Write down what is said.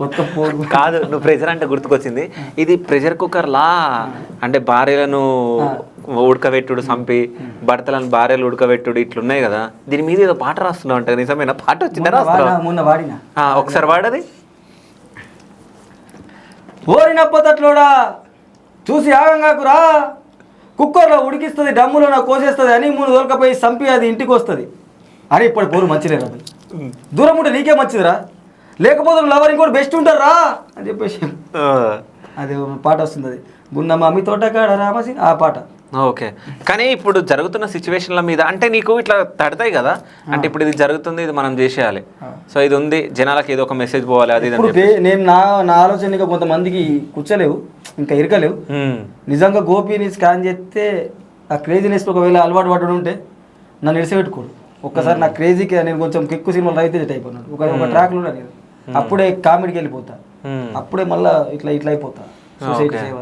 మొత్తం పోరు. కాదు, నువ్వు ప్రెషర్ అంటే గుర్తుకొచ్చింది. ఇది ప్రెషర్ కుక్కర్ లా అంటే భార్యలను ఉడకబెట్టుడు, చంపి భర్తలను భార్యలు ఉడకబెట్టుడు ఇట్లున్నాయి కదా. దీని మీద ఏదో పాట రాస్తున్నావు అంటే నిజమేనా? పాట వచ్చిందా? మొన్న వాడినా ఒకసారి వాడది. ఓరినప్పతట్లోడా చూసి ఆగంగాకురా, కుక్కర్లో ఉడికిస్తుంది, డమ్ములో నాకు కోసేస్తుంది అని 3 తోలకపోయి చంపి అది ఇంటికి వస్తుంది. అరే ఇప్పుడు పోరు మంచిలేరా, దూరం ఉంటే నీకే మంచిదిరా, లేకపోతే లవర్ ఇంకోటి బెస్ట్ ఉంటారా అని చెప్పేసి అది పాట వస్తుంది. అది గున్నమ్మ మీ తోట కాడ రామసి ఆ పాట. ఓకే. కానీ ఇప్పుడు జరుగుతున్న సిచ్యువేషన్ల మీద అంటే నీకు ఇట్లా తడతాయి కదా, అంటే ఇప్పుడు ఇది జరుగుతుంది, ఇది మనం చేసేయాలి, సో ఇది ఉంది, జనాలకు ఏదో ఒక మెసేజ్ పోవాలి, అది నేను నా ఆలోచన కొంతమందికి కూర్చోలేవు, ఇంకా ఇరకలేవు. నిజంగా గోపిని స్కాన్ చేస్తే ఆ క్రేజీనెస్ ఒకవేళ అలవాటు పడ్డాడు ఉంటే నన్ను ఇడిసిపెట్టుకోడు. ఒక్కసారి నా క్రేజీకి నేను కొంచెం కిక్కు సినిమాలు రైతే అయిపోయినాడు. ఒక ట్రాక్లో నేను అప్పుడే కామెడీకి వెళ్ళిపోతా, అప్పుడే మళ్ళీ ఇట్లా అయిపోతా సొసైటీ సేవ.